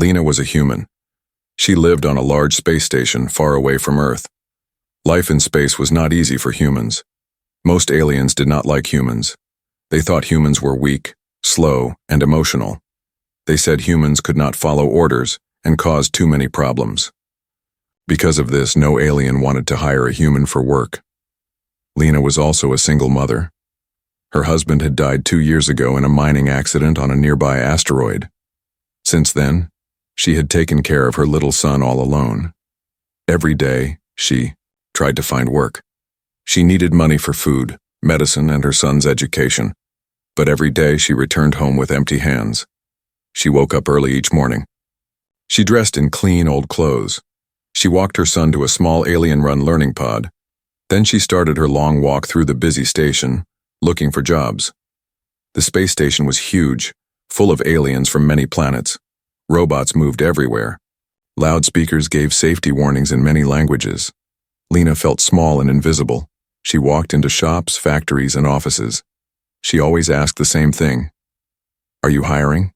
Lena was a human. She lived on a large space station far away from Earth. Life in space was not easy for humans. Most aliens did not like humans. They thought humans were weak, slow, and emotional. They said humans could not follow orders and caused too many problems. Because of this, no alien wanted to hire a human for work. Lena was also a single mother. Her husband had died 2 years ago in a mining accident on a nearby asteroid. Since then, she had taken care of her little son all alone. Every day, she tried to find work. She needed money for food, medicine, and her son's education. But every day she returned home with empty hands. She woke up early each morning. She dressed in clean old clothes. She walked her son to a small alien-run learning pod. Then she started her long walk through the busy station, looking for jobs. The space station was huge, full of aliens from many planets. Robots moved everywhere. Loudspeakers gave safety warnings in many languages. Lena felt small and invisible. She walked into shops, factories, and offices. She always asked the same thing. "Are you hiring?"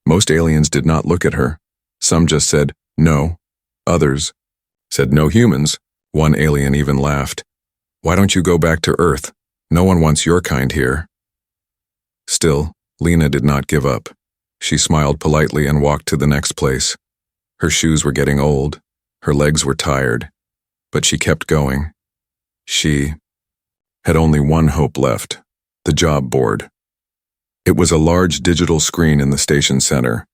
Most aliens did not look at her. Some just said, "No." Others said, "No humans." One alien even laughed. "Why don't you go back to Earth? No one wants your kind here." Still, Lena did not give up. She smiled politely and walked to the next place. Her shoes were getting old. Her legs were tired. But she kept going. She had only one hope left: the job board. It was a large digital screen in the station center.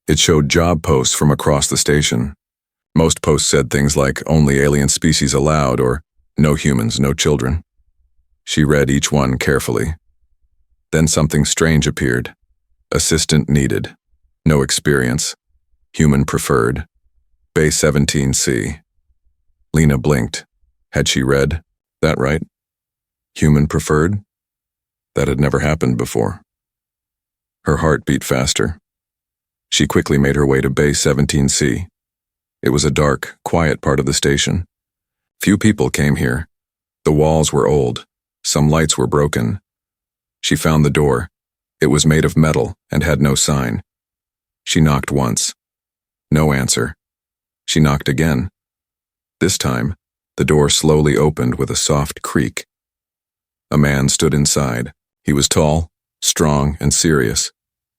It showed job posts from across the station. Most posts said things like, "Only alien species allowed," or "No humans, no children." She read each one carefully. Then something strange appeared. Assistant needed. No experience. Human preferred. Bay 17C. Lena blinked. Had she read that right? Human preferred? That had never happened before. Her heart beat faster. She quickly made her way to Bay 17C. It was a dark, quiet part of the station. Few people came here. The walls were old. Some lights were broken. She found the door. It was made of metal and had no sign. She knocked once. No answer. She knocked again. This time, the door slowly opened with a soft creak. A man stood inside. He was tall, strong, and serious.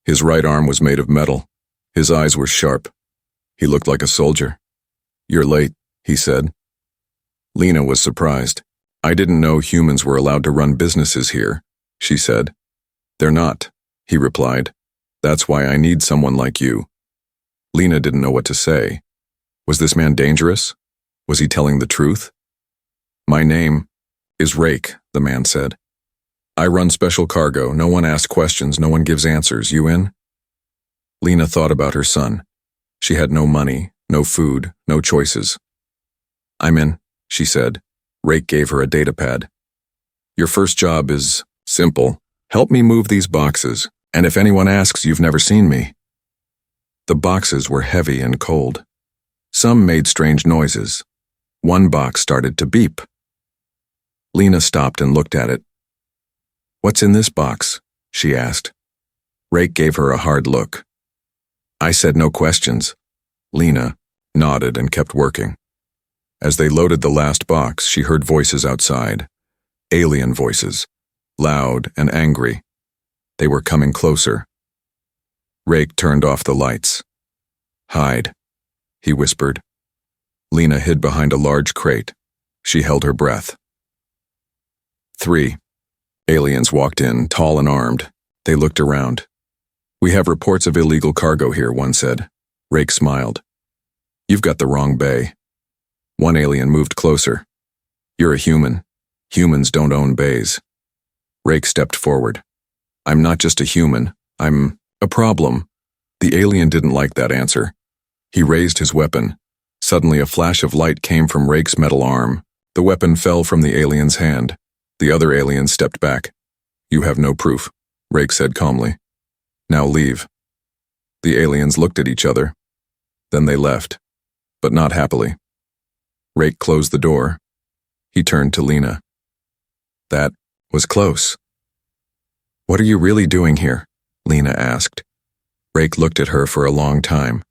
His right arm was made of metal. His eyes were sharp. He looked like a soldier. "You're late," he said. Lena was surprised. "I didn't know humans were allowed to run businesses here," she said. "They're not," he replied. "That's why I need someone like you." Lena didn't know what to say. Was this man dangerous? Was he telling the truth? "My name is Rake," the man said. "I run special cargo. No one asks questions, no one gives answers. You in?" Lena thought about her son. She had no money, no food, no choices. "I'm in," she said. Rake gave her a data pad. "Your first job is simple. Help me move these boxes, and if anyone asks, you've never seen me." The boxes were heavy and cold. Some made strange noises. One box started to beep. Lena stopped and looked at it. "What's in this box?" she asked. Rake gave her a hard look. "I said no questions." Lena nodded and kept working. As they loaded the last box, she heard voices outside. Alien voices. Loud and angry. They were coming closer. Rake turned off the lights. "Hide," he whispered. Lena hid behind a large crate. She held her breath. 3 aliens walked in, tall and armed. They looked around. "We have reports of illegal cargo here," one said. Rake smiled. "You've got the wrong bay." One alien moved closer. "You're a human. Humans don't own bays." Rake stepped forward. "I'm not just a human. I'm a problem." The alien didn't like that answer. He raised his weapon. Suddenly a flash of light came from Rake's metal arm. The weapon fell from the alien's hand. The other alien stepped back. "You have no proof," Rake said calmly. "Now leave." The aliens looked at each other. Then they left, but not happily. Rake closed the door. He turned to Lena. "That was close." "What are you really doing here?" Lena asked. Rake looked at her for a long time.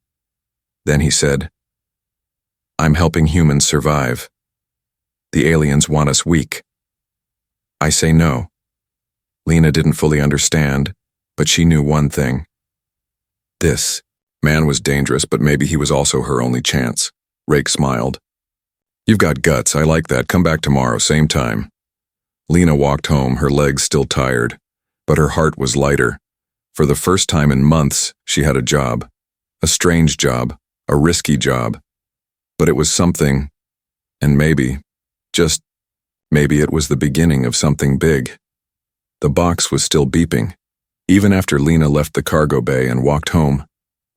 Then he said, "I'm helping humans survive. The aliens want us weak." I say no. Lena didn't fully understand, but she knew one thing. This man was dangerous, but maybe he was also her only chance. Rake smiled. "You've got guts, I like that. Come back tomorrow, same time." Lena walked home, her legs still tired, but her heart was lighter. For the first time in months, she had a job. A strange job, a risky job. But it was something, and maybe, just maybe it was the beginning of something big. The box was still beeping. Even after Lena left the cargo bay and walked home,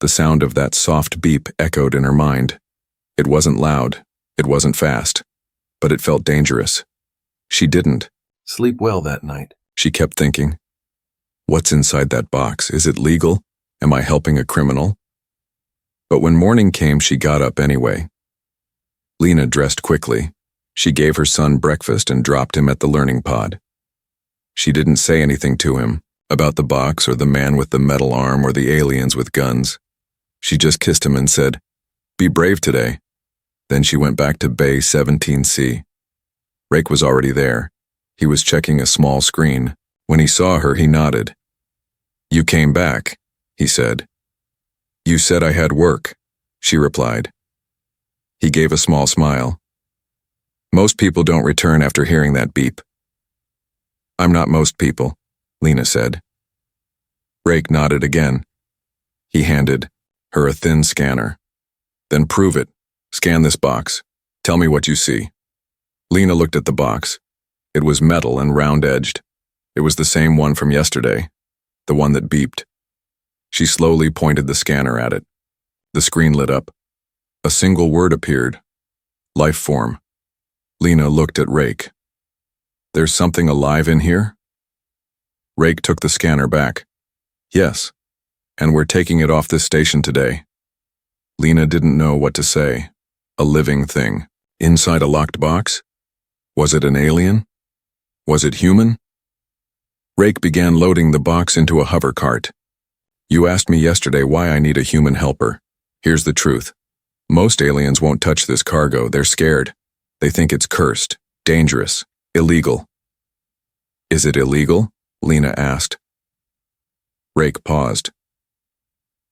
the sound of that soft beep echoed in her mind. It wasn't loud, it wasn't fast, but it felt dangerous. She didn't sleep well that night. She kept thinking, what's inside that box? Is it legal? Am I helping a criminal? But when morning came, she got up anyway. Lena dressed quickly. She gave her son breakfast and dropped him at the learning pod. She didn't say anything to him about the box or the man with the metal arm or the aliens with guns. She just kissed him and said, "Be brave today." Then she went back to Bay 17C. Rake was already there. He was checking a small screen. When he saw her, he nodded. "You came back," he said. "You said I had work," she replied. He gave a small smile. "Most people don't return after hearing that beep." "I'm not most people," Lena said. Rake nodded again. He handed her a thin scanner. "Then prove it. Scan this box. Tell me what you see." Lena looked at the box. It was metal and round-edged. It was the same one from yesterday, the one that beeped. She slowly pointed the scanner at it. The screen lit up. A single word appeared. Life form. Lena looked at Rake. "There's something alive in here?" Rake took the scanner back. "Yes, and we're taking it off this station today." Lena didn't know what to say. A living thing. Inside a locked box? Was it an alien? Was it human? Rake began loading the box into a hover cart. "You asked me yesterday why I need a human helper. Here's the truth. Most aliens won't touch this cargo. They're scared. They think it's cursed, dangerous, illegal." "Is it illegal?" Lena asked. Rake paused.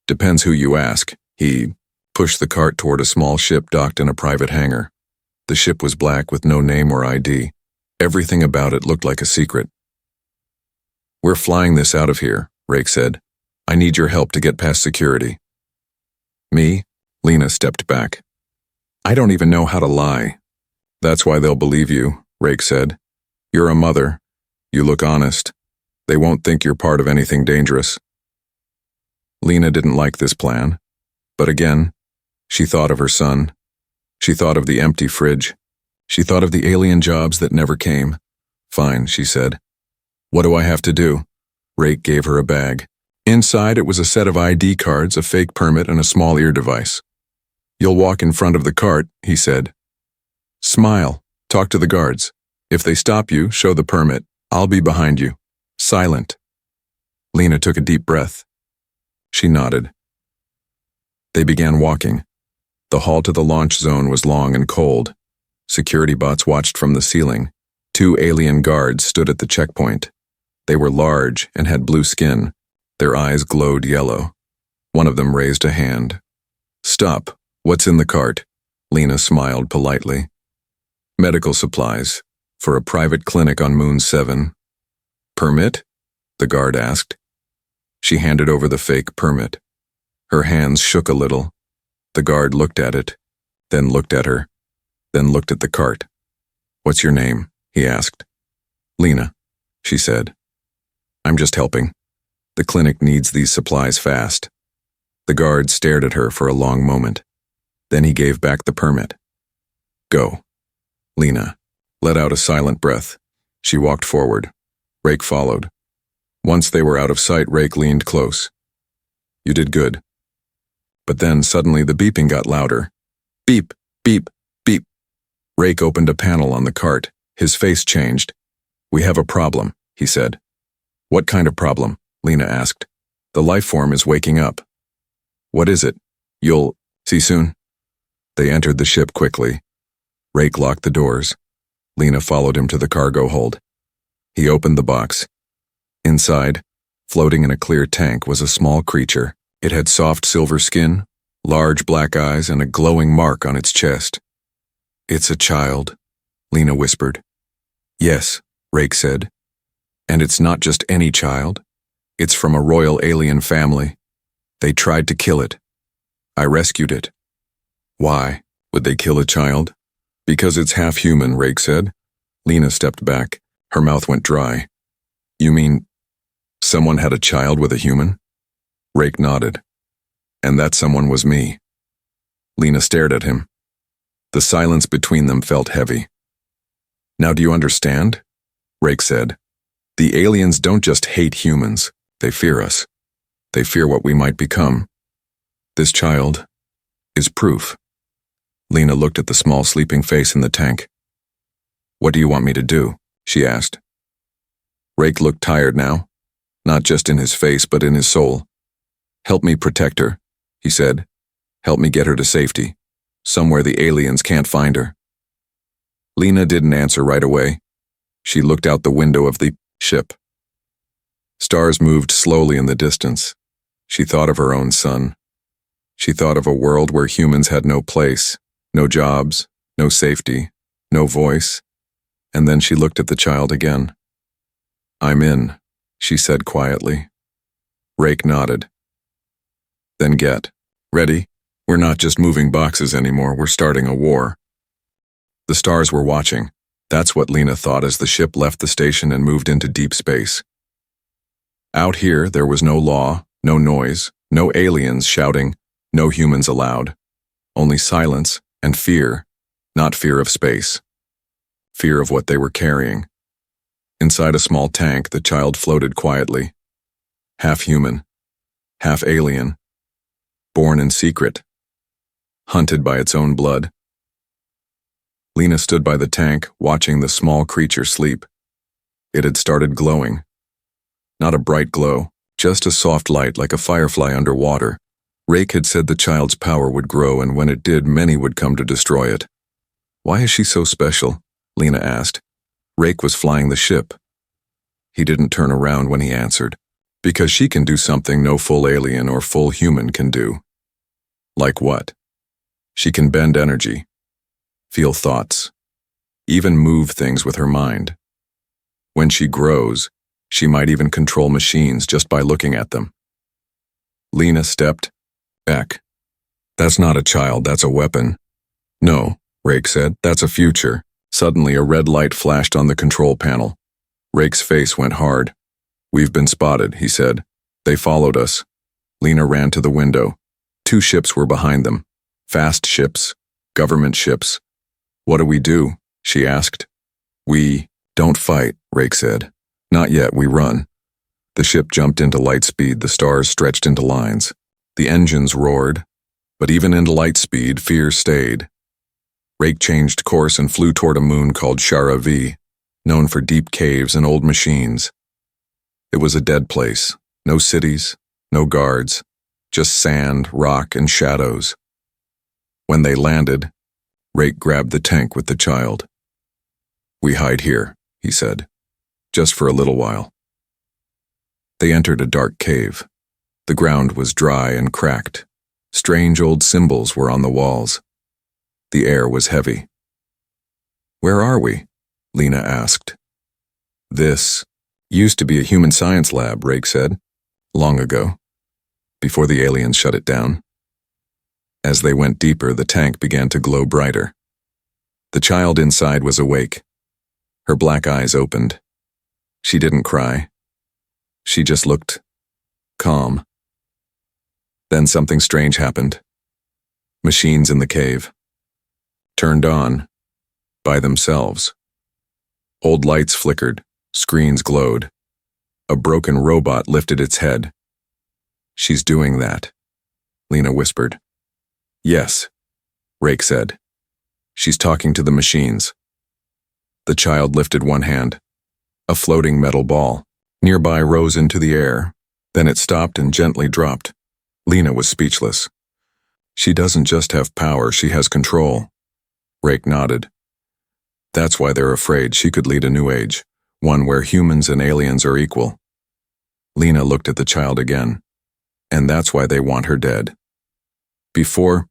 "Depends who you ask." He pushed the cart toward a small ship docked in a private hangar. The ship was black with no name or ID. Everything about it looked like a secret. "We're flying this out of here," Rake said. "I need your help to get past security." "Me?" Lena stepped back. "I don't even know how to lie." "That's why they'll believe you," Rake said. "You're a mother. You look honest. They won't think you're part of anything dangerous." Lena didn't like this plan. But again, she thought of her son. She thought of the empty fridge. She thought of the alien jobs that never came. "Fine," she said. "What do I have to do?" Rake gave her a bag. Inside it was a set of ID cards, a fake permit, and a small ear device. "You'll walk in front of the cart," he said. "Smile. Talk to the guards. If they stop you, show the permit. I'll be behind you. Silent." Lena took a deep breath. She nodded. They began walking. The hall to the launch zone was long and cold. Security bots watched from the ceiling. 2 alien guards stood at the checkpoint. They were large and had blue skin. Their eyes glowed yellow. One of them raised a hand. "Stop. What's in the cart?" Lena smiled politely. "Medical supplies. For a private clinic on Moon 7. "Permit?" the guard asked. She handed over the fake permit. Her hands shook a little. The guard looked at it, then looked at her, then looked at the cart. "What's your name?" he asked. "Lena," she said. "I'm just helping. The clinic needs these supplies fast." The guard stared at her for a long moment. Then he gave back the permit. "Go." Lena let out a silent breath. She walked forward. Rake followed. Once they were out of sight, Rake leaned close. "You did good." But then suddenly the beeping got louder. Beep, beep, beep. Rake opened a panel on the cart. His face changed. "We have a problem," he said. "What kind of problem?" Lena asked. "The life form is waking up," What is it? You'll see soon? They entered the ship quickly. Rake locked the doors. Lena followed him to the cargo hold. He opened the box. Inside, floating in a clear tank, was a small creature. It had soft silver skin, large black eyes, and a glowing mark on its chest. It's a child, Lena whispered. Yes, Rake said. And it's not just any child. It's from a royal alien family. They tried to kill it. I rescued it. Why would they kill a child? Because it's half human, Rake said. Lena stepped back. Her mouth went dry. You mean someone had a child with a human? Rake nodded. And that someone was me. Lena stared at him. The silence between them felt heavy. Now do you understand? Rake said. The aliens don't just hate humans. They fear us. They fear what we might become. This child is proof. Lena looked at the small sleeping face in the tank. What do you want me to do? She asked. Rake looked tired now, not just in his face but in his soul. Help me protect her, he said. Help me get her to safety, somewhere the aliens can't find her. Lena didn't answer right away. She looked out the window of the ship. Stars moved slowly in the distance. She thought of her own son. She thought of a world where humans had no place, no jobs, no safety, no voice. And then she looked at the child again. I'm in, she said quietly. Rake nodded. Then get ready. We're not just moving boxes anymore, we're starting a war. The stars were watching. That's what Lena thought as the ship left the station and moved into deep space. Out here, there was no law, no noise, no aliens shouting, no humans allowed. Only silence and fear, not fear of space. Fear of what they were carrying. Inside a small tank, the child floated quietly. Half human, half alien. Born in secret. Hunted by its own blood. Lena stood by the tank, watching the small creature sleep. It had started glowing. Not a bright glow, just a soft light like a firefly underwater. Rake had said the child's power would grow, and when it did, many would come to destroy it. Why is she so special? Lena asked. Rake was flying the ship. He didn't turn around when he answered. Because she can do something no full alien or full human can do. Like what? She can bend energy, feel thoughts, even move things with her mind. When she grows, she might even control machines just by looking at them. Lena stepped back. That's not a child, that's a weapon. No, Rake said, that's a future. Suddenly a red light flashed on the control panel. Rake's face went hard. We've been spotted, he said. They followed us. Lena ran to the window. 2 ships were behind them. Fast ships, government ships. What do we do? She asked. We don't fight, Rake said. Not yet, we run. The ship jumped into light speed, the stars stretched into lines. The engines roared, but even into light speed, fear stayed. Rake changed course and flew toward a moon called Shara V, known for deep caves and old machines. It was a dead place, no cities, no guards, just sand, rock, and shadows. When they landed, Rake grabbed the tank with the child. We hide here, he said, just for a little while. They entered a dark cave. The ground was dry and cracked. Strange old symbols were on the walls. The air was heavy. Where are we? Lena asked. This used to be a human science lab, Rake said, long ago, before the aliens shut it down. As they went deeper, the tank began to glow brighter. The child inside was awake. Her black eyes opened. She didn't cry. She just looked calm. Then something strange happened. Machines in the cave turned on by themselves. Old lights flickered, screens glowed. A broken robot lifted its head. She's doing that, Lena whispered. Yes, Rake said. She's talking to the machines. The child lifted one hand. A floating metal ball nearby rose into the air. Then it stopped and gently dropped. Lena was speechless. She doesn't just have power, she has control. Rake nodded. That's why they're afraid she could lead a new age, one where humans and aliens are equal. Lena looked at the child again. And that's why they want her dead. Before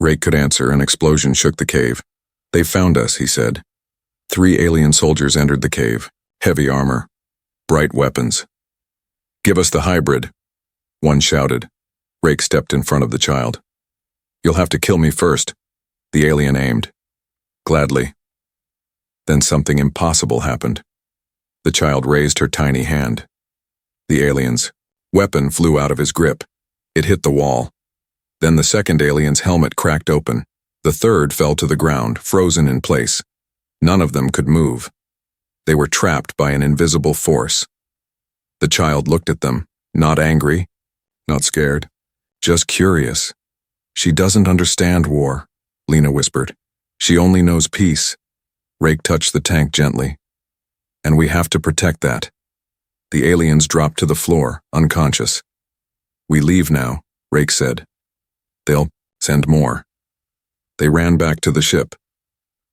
Rake could answer, an explosion shook the cave. They found us, he said. 3 alien soldiers entered the cave, heavy armor, bright weapons. Give us the hybrid, one shouted. Rake stepped in front of the child. You'll have to kill me first, the alien aimed. Gladly. Then something impossible happened. The child raised her tiny hand. The alien's weapon flew out of his grip. It hit the wall. Then the second alien's helmet cracked open. The third fell to the ground, frozen in place. None of them could move. They were trapped by an invisible force. The child looked at them, not angry, not scared, just curious. She doesn't understand war, Lena whispered. She only knows peace. Rake touched the tank gently. And we have to protect that. The aliens dropped to the floor, unconscious. We leave now, Rake said. They'll send more. They ran back to the ship.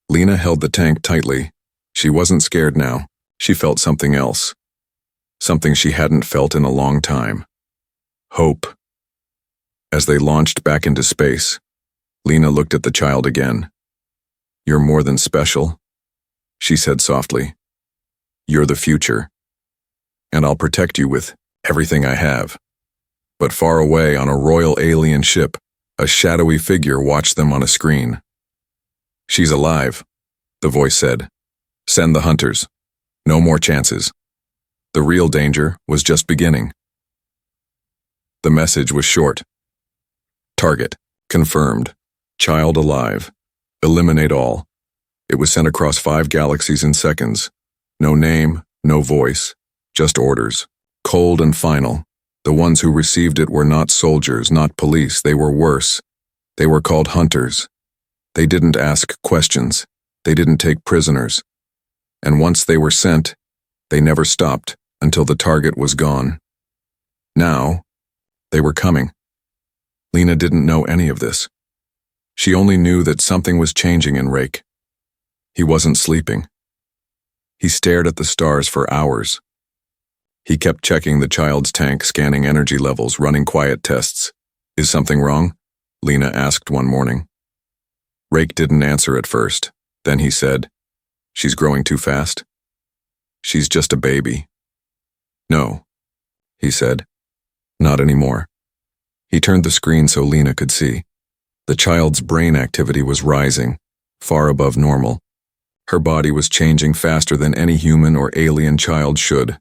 Lena held the tank tightly. She wasn't scared now. She felt something else. Something she hadn't felt in a long time. Hope. As they launched back into space, Lena looked at the child again. You're more than special, she said softly. You're the future. And I'll protect you with everything I have. But far away on a royal alien ship, a shadowy figure watched them on a screen. She's alive, the voice said. Send the hunters. No more chances. The real danger was just beginning. The message was short. Target, confirmed. Child alive. Eliminate all. It was sent across 5 galaxies in seconds. No name, no voice, just orders. Cold and final. The ones who received it were not soldiers, not police. They were worse. They were called hunters. They didn't ask questions. They didn't take prisoners. And once they were sent, they never stopped until the target was gone. Now, they were coming. Lena didn't know any of this. She only knew that something was changing in Rake. He wasn't sleeping. He stared at the stars for hours. He kept checking the child's tank, scanning energy levels, running quiet tests. Is something wrong? Lena asked one morning. Rake didn't answer at first. Then he said, She's growing too fast. She's just a baby. No, he said. Not anymore. He turned the screen so Lena could see. The child's brain activity was rising, far above normal. Her body was changing faster than any human or alien child should.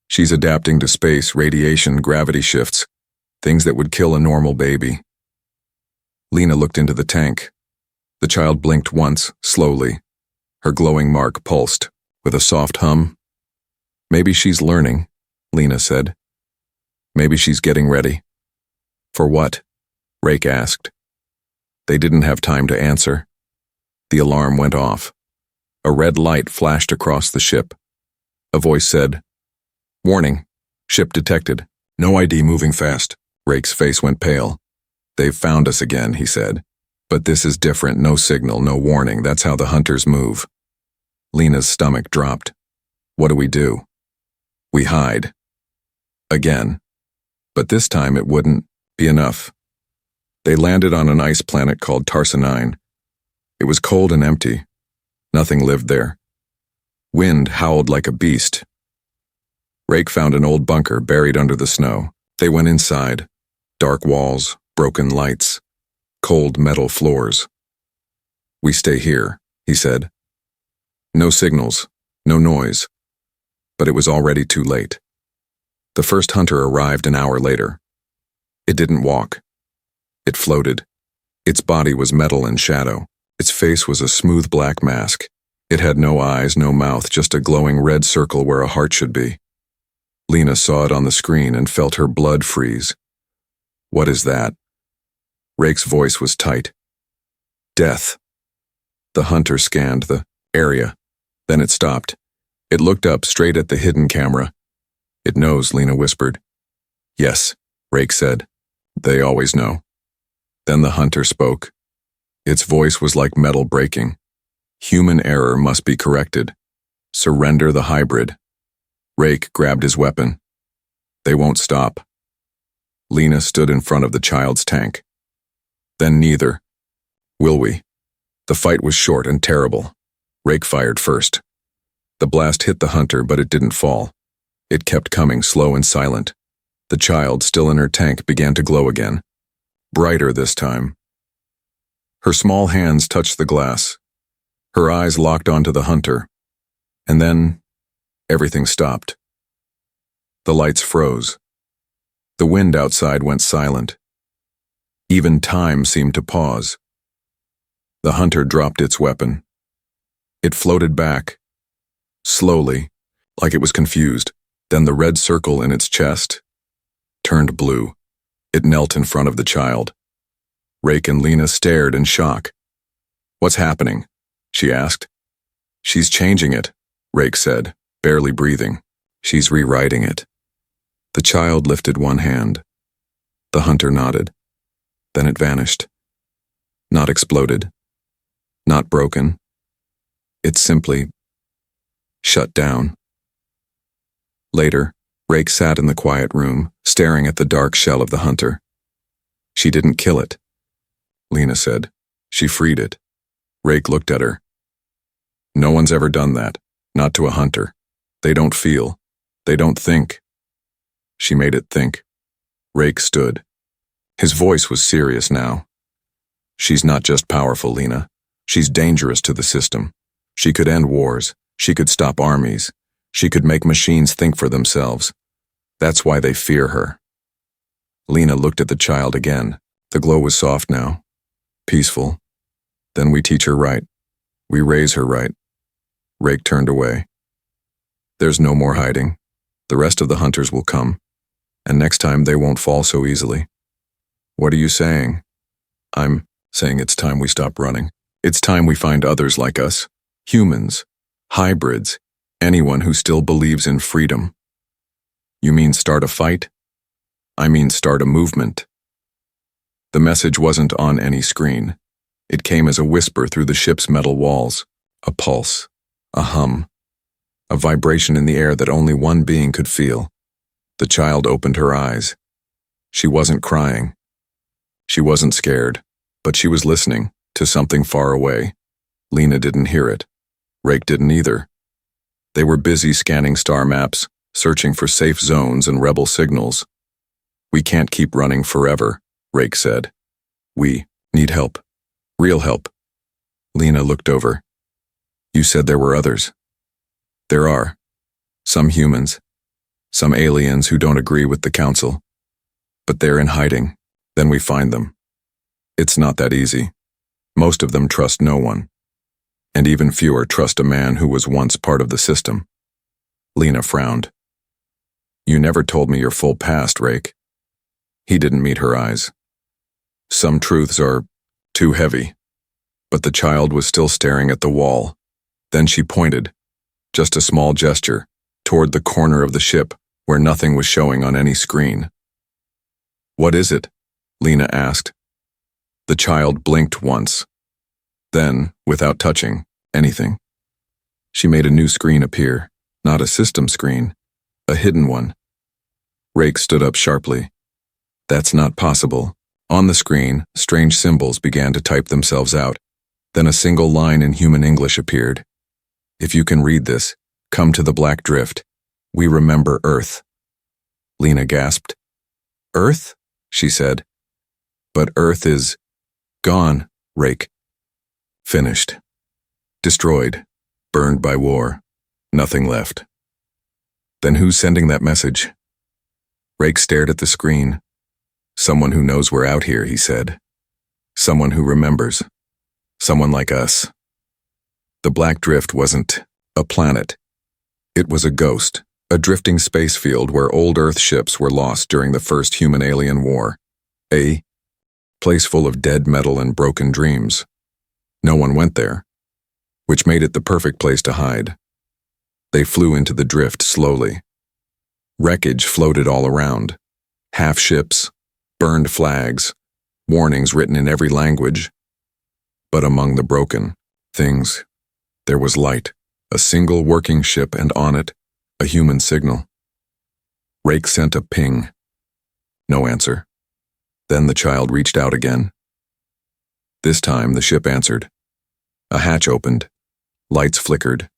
She's adapting to space, radiation, gravity shifts, things that would kill a normal baby. Lena looked into the tank. The child blinked once, slowly. Her glowing mark pulsed, with a soft hum. Maybe she's learning, Lena said. Maybe she's getting ready. For what? Rake asked. They didn't have time to answer. The alarm went off. A red light flashed across the ship. A voice said, Warning, ship detected. No ID moving fast. Rake's face went pale. They've found us again, he said. But this is different, no signal, no warning. That's how the hunters move. Lena's stomach dropped. What do? We hide. Again. But this time it wouldn't be enough. They landed on an ice planet called Tarsa-9. It was cold and empty. Nothing lived there. Wind howled like a beast. Rake found an old bunker buried under the snow. They went inside. Dark walls, broken lights, cold metal floors. We stay here, he said. No signals, no noise. But it was already too late. The first hunter arrived an hour later. It didn't walk. It floated. Its body was metal and shadow. Its face was a smooth black mask. It had no eyes, no mouth, just a glowing red circle where a heart should be. Lena saw it on the screen and felt her blood freeze. What is that? Rake's voice was tight. Death. The hunter scanned the area. Then it stopped. It looked up straight at the hidden camera. It knows, Lena whispered. Yes, Rake said. They always know. Then the hunter spoke. Its voice was like metal breaking. Human error must be corrected. Surrender the hybrid. Rake grabbed his weapon. They won't stop. Lena stood in front of the child's tank. Then neither. Will we? The fight was short and terrible. Rake fired first. The blast hit the hunter, but it didn't fall. It kept coming, slow and silent. The child, still in her tank, began to glow again. Brighter this time. Her small hands touched the glass. Her eyes locked onto the hunter. And then, everything stopped. The lights froze. The wind outside went silent. Even time seemed to pause. The hunter dropped its weapon. It floated back, slowly, like it was confused. Then the red circle in its chest turned blue. It knelt in front of the child. Rake and Lena stared in shock. "What's happening?" she asked. "She's changing it," Rake said, barely breathing. "She's rewriting it." The child lifted one hand. The hunter nodded. Then it vanished. Not exploded. Not broken. It simply shut down. Later, Rake sat in the quiet room, staring at the dark shell of the hunter. "She didn't kill it," Lena said. "She freed it." Rake looked at her. "No one's ever done that, not to a hunter. They don't feel. They don't think." She made it think. Rake stood. His voice was serious now. "She's not just powerful, Lena. She's dangerous to the system. She could end wars. She could stop armies. She could make machines think for themselves. That's why they fear her." Lena looked at the child again. The glow was soft now, peaceful. "Then we teach her right. We raise her right." Rake turned away. "There's no more hiding. The rest of the hunters will come, and next time they won't fall so easily." "What are you saying?" "I'm saying it's time we stop running. It's time we find others like us. Humans, hybrids, anyone who still believes in freedom." "You mean start a fight?" "I mean start a movement." The message wasn't on any screen. It came as a whisper through the ship's metal walls. A pulse, a hum, a vibration in the air that only one being could feel. The child opened her eyes. She wasn't crying. She wasn't scared, but she was listening to something far away. Lena didn't hear it. Rake didn't either. They were busy scanning star maps, searching for safe zones and rebel signals. "We can't keep running forever," Rake said. "We need help. Real help." Lena looked over. "You said there were others." "There are. Some humans. Some aliens who don't agree with the council. But they're in hiding. Then we find them. It's not that easy. Most of them trust no one. And even fewer trust a man who was once part of the system." Lena frowned. "You never told me your full past, Rake." He didn't meet her eyes. "Some truths are too heavy." But the child was still staring at the wall. Then she pointed, just a small gesture, toward the corner of the ship where nothing was showing on any screen. "What is it?" Lena asked. The child blinked once. Then, without touching anything, she made a new screen appear. Not a system screen, a hidden one. Rake stood up sharply. "That's not possible." On the screen, strange symbols began to type themselves out. Then a single line in human English appeared. "If you can read this, come to the Black Drift. We remember Earth." Lena gasped. "Earth?" she said. "But Earth is gone, Rake. Finished. Destroyed. Burned by war. Nothing left." "Then who's sending that message?" Rake stared at the screen. "Someone who knows we're out here," he said. "Someone who remembers. Someone like us." The Black Drift wasn't a planet. It was a ghost, a drifting space field where old Earth ships were lost during the first human-alien war. A place full of dead metal and broken dreams. No one went there, which made it the perfect place to hide. They flew into the drift slowly. Wreckage floated all around. Half ships, burned flags, warnings written in every language. But among the broken things, there was light, a single working ship, and on it, a human signal. Rake sent a ping. No answer. Then the child reached out again. This time the ship answered. A hatch opened. Lights flickered.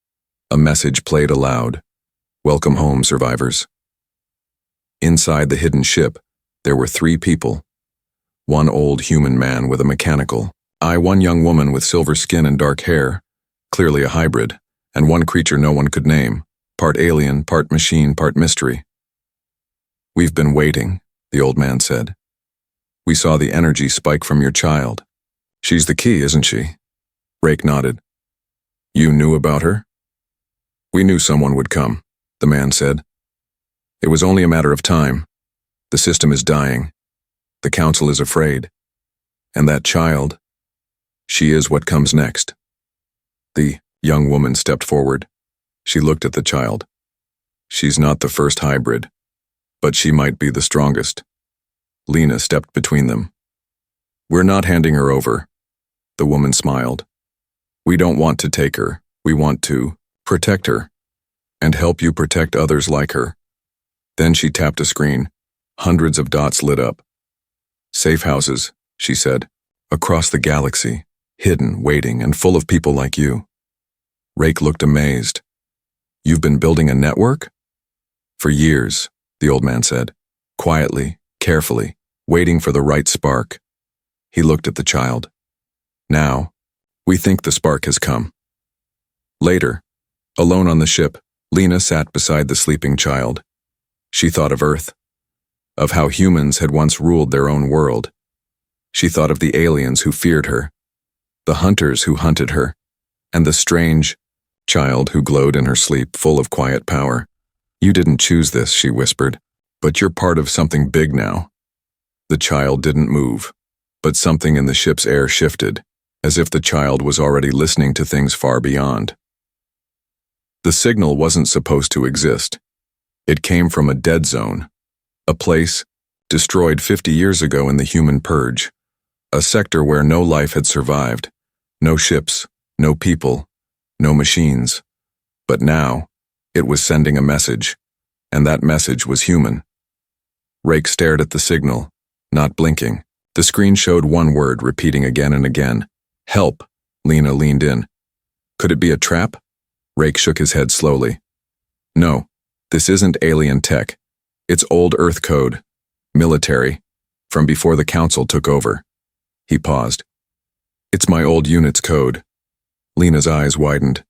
A message played aloud. Welcome home, survivors. Inside the hidden ship, there were 3 people. One old human man with a mechanical eye, one young woman with silver skin and dark hair, clearly a hybrid, and one creature no one could name, part alien, part machine, part mystery. We've been waiting, the old man said. We saw the energy spike from your child. She's the key, isn't she? Rake nodded. You knew about her? We knew someone would come, the man said. It was only a matter of time. The system is dying. The council is afraid. And that child, she is what comes next. The young woman stepped forward. She looked at the child. She's not the first hybrid, but she might be the strongest. Lena stepped between them. We're not handing her over. The woman smiled. We don't want to take her. We want to protect her and help you protect others like her. Then she tapped a screen. Hundreds of dots lit up. Safe houses, she said, across the galaxy, hidden, waiting, and full of people like you. Rake looked amazed. You've been building a network? For years, the old man said, quietly, carefully, waiting for the right spark. He looked at the child. Now, we think the spark has come. Later, alone on the ship, Lena sat beside the sleeping child. She thought of Earth, of how humans had once ruled their own world. She thought of the aliens who feared her, the hunters who hunted her, and the strange child who glowed in her sleep, full of quiet power. You didn't choose this, she whispered, but you're part of something big now. The child didn't move, but something in the ship's air shifted, as if the child was already listening to things far beyond. The signal wasn't supposed to exist. It came from a dead zone, a place destroyed 50 years ago in the human purge, a sector where no life had survived, no ships, no people, no machines. But now, it was sending a message, and that message was human. Rake stared at the signal, not blinking. The screen showed one word repeating again and again. Help. Lena leaned in. Could it be a trap? Rake shook his head slowly. No, this isn't alien tech. It's old Earth code, military, from before the council took over. He paused. It's my old unit's code. Lena's eyes widened.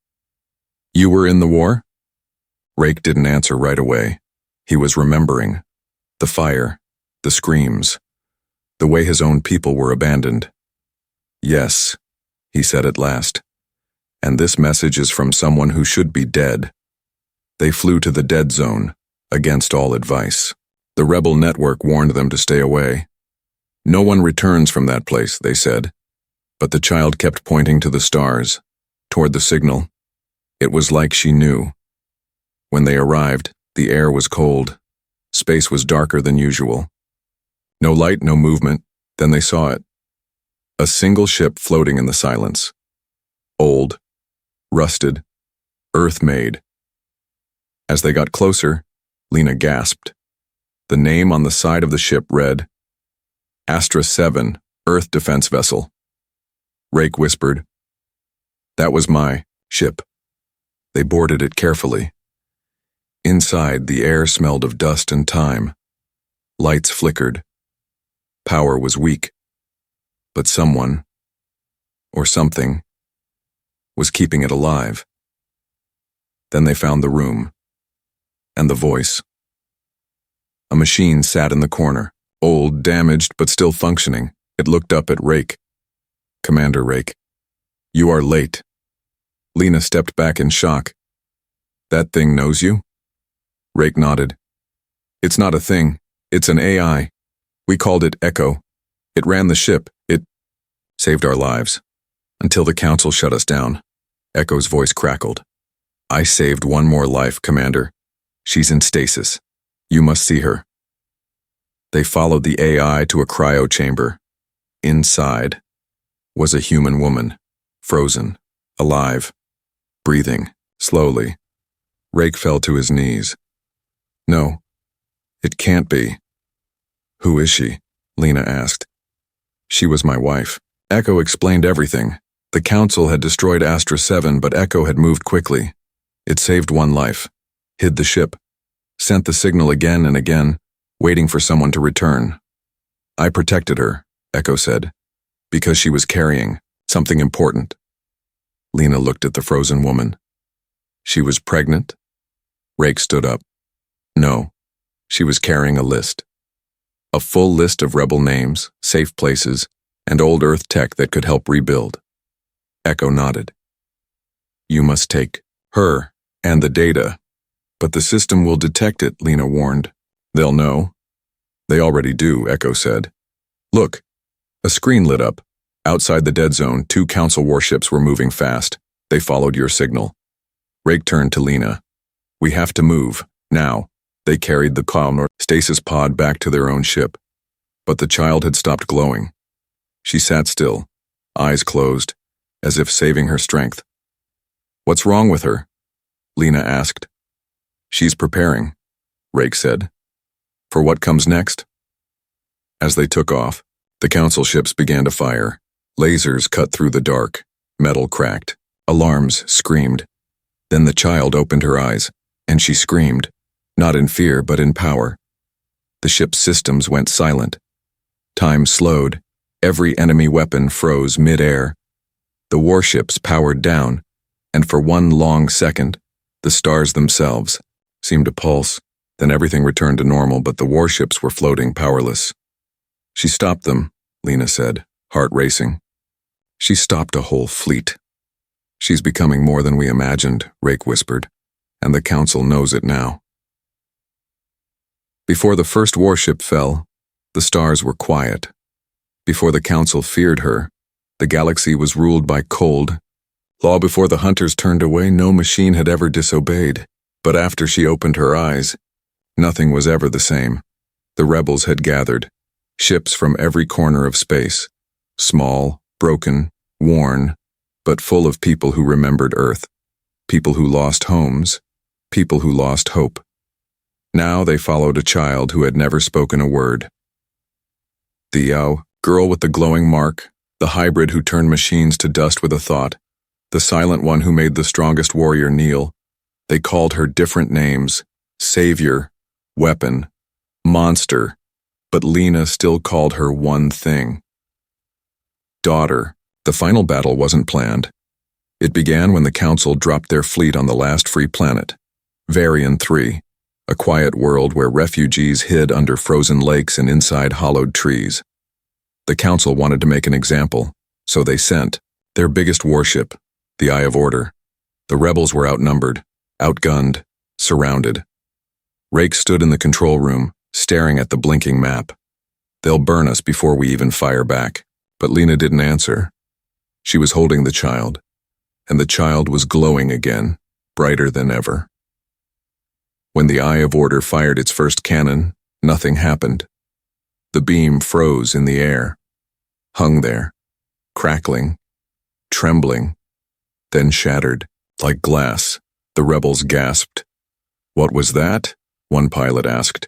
You were in the war? Rake didn't answer right away. He was remembering. The fire, the screams, the way his own people were abandoned. Yes, he said at last. And this message is from someone who should be dead. They flew to the dead zone, against all advice. The rebel network warned them to stay away. No one returns from that place, they said. But the child kept pointing to the stars, toward the signal. It was like she knew. When they arrived, the air was cold. Space was darker than usual. No light, no movement. Then they saw it. A single ship floating in the silence. Old, rusted, Earth-made. As they got closer, Lena gasped. The name on the side of the ship read, Astra 7, Earth Defense Vessel. Rake whispered, That was my ship. They boarded it carefully. Inside, the air smelled of dust and time. Lights flickered. Power was weak. But someone, or something, was keeping it alive. Then they found the room, and the voice. A machine sat in the corner, old, damaged, but still functioning. It looked up at Rake. Commander Rake, you are late. Lena stepped back in shock. That thing knows you? Rake nodded. It's not a thing. It's an AI. We called it Echo. It ran the ship. It saved our lives. Until the council shut us down. Echo's voice crackled. I saved one more life, Commander. She's in stasis. You must see her. They followed the AI to a cryo chamber. Inside was a human woman, frozen, alive, breathing, slowly. Rake fell to his knees. No, it can't be. Who is she? Lena asked. She was my wife. Echo explained everything. The Council had destroyed Astra 7, but Echo had moved quickly. It saved one life, hid the ship, sent the signal again and again, waiting for someone to return. I protected her, Echo said, because she was carrying something important. Lena looked at the frozen woman. She was pregnant? Rake stood up. No, she was carrying a list. A full list of rebel names, safe places, and old Earth tech that could help rebuild. Echo nodded. You must take her and the data. But the system will detect it, Lena warned. They'll know. They already do, Echo said. Look, a screen lit up. Outside the dead zone, 2 Council warships were moving fast. They followed your signal. Rake turned to Lena. We have to move, now. They carried the calm stasis pod back to their own ship. But the child had stopped glowing. She sat still, eyes closed, as if saving her strength. What's wrong with her? Lena asked. She's preparing, Rake said. For what comes next? As they took off, the Council ships began to fire. Lasers cut through the dark. Metal cracked. Alarms screamed. Then the child opened her eyes, and she screamed, not in fear but in power. The ship's systems went silent. Time slowed. Every enemy weapon froze mid-air. The warships powered down, and for one long second, the stars themselves seemed to pulse. Then everything returned to normal, but the warships were floating powerless. She stopped them, Lena said, heart racing. She stopped a whole fleet. She's becoming more than we imagined, Rake whispered, and the Council knows it now. Before the first warship fell, the stars were quiet. Before the Council feared her, the galaxy was ruled by cold. Long before the hunters turned away, no machine had ever disobeyed. But after she opened her eyes, nothing was ever the same. The rebels had gathered, ships from every corner of space, small, broken, worn, but full of people who remembered Earth, people who lost homes, people who lost hope. Now they followed a child who had never spoken a word. The girl with the glowing mark, the hybrid who turned machines to dust with a thought, the silent one who made the strongest warrior kneel. They called her different names, savior, weapon, monster, but Lena still called her one thing. Daughter. The final battle wasn't planned. It began when the Council dropped their fleet on the last free planet, Varian 3, a quiet world where refugees hid under frozen lakes and inside hollowed trees. The Council wanted to make an example, so they sent their biggest warship, the Eye of Order. The rebels were outnumbered, outgunned, surrounded. Rake stood in the control room, staring at the blinking map. They'll burn us before we even fire back. But Lena didn't answer. She was holding the child, and the child was glowing again, brighter than ever. When the Eye of Order fired its first cannon, nothing happened. The beam froze in the air, hung there, crackling, trembling, then shattered, like glass. The rebels gasped. What was that? One pilot asked.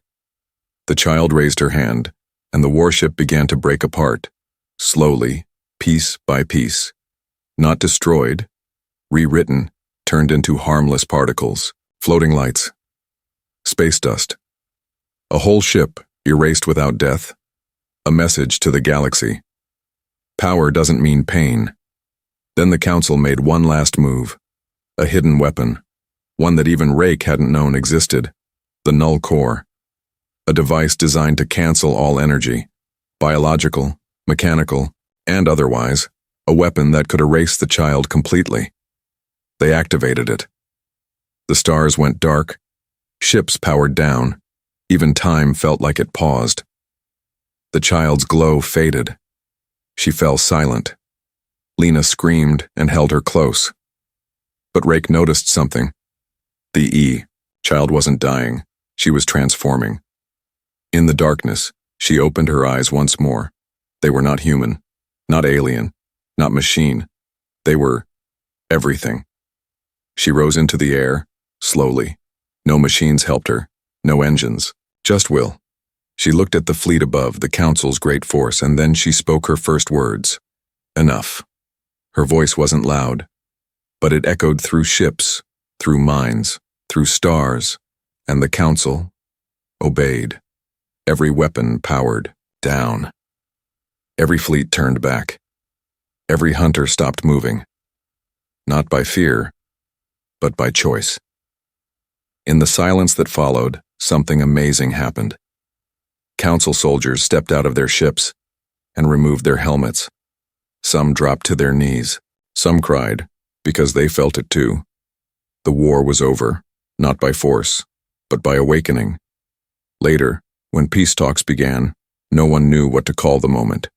The child raised her hand, and the warship began to break apart, slowly, piece by piece. Not destroyed, rewritten, turned into harmless particles, floating lights, space dust. A whole ship erased without death. A message to the galaxy. Power doesn't mean pain. Then the Council made one last move. A hidden weapon. One that even Rake hadn't known existed. The Null Core. A device designed to cancel all energy. Biological, mechanical, and otherwise. A weapon that could erase the child completely. They activated it. The stars went dark. Ships powered down. Even time felt like it paused. The child's glow faded. She fell silent. Lena screamed and held her close. But Rake noticed something. The child wasn't dying. She was transforming. In the darkness, She opened her eyes once more. They were not human, not alien, not machine. They were everything. She rose into the air, slowly. No machines helped her, no engines, just will. She looked at the fleet above, the Council's great force, and then she spoke her first words. Enough. Her voice wasn't loud, but it echoed through ships, through mines, through stars, and the Council obeyed. Every weapon powered down. Every fleet turned back. Every hunter stopped moving. Not by fear, but by choice. In the silence that followed, something amazing happened. Council soldiers stepped out of their ships and removed their helmets. Some dropped to their knees. Some cried, because they felt it too. The war was over, not by force, but by awakening. Later, when peace talks began, no one knew what to call the moment.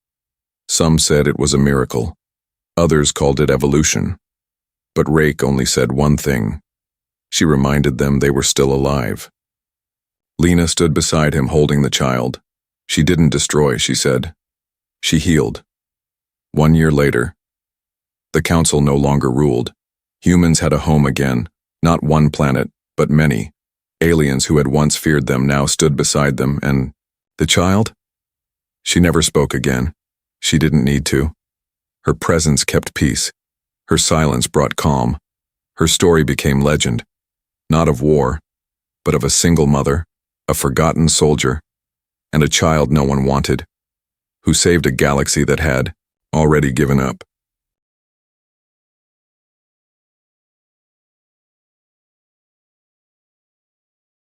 Some said it was a miracle. Others called it evolution. But Rake only said one thing. She reminded them they were still alive. Lena stood beside him holding the child. She didn't destroy, she said. She healed. 1 year later, the Council no longer ruled. Humans had a home again, not one planet, but many. Aliens who had once feared them now stood beside them, and the child? She never spoke again. She didn't need to. Her presence kept peace. Her silence brought calm. Her story became legend, not of war, but of a single mother, a forgotten soldier, and a child no one wanted, who saved a galaxy that had already given up.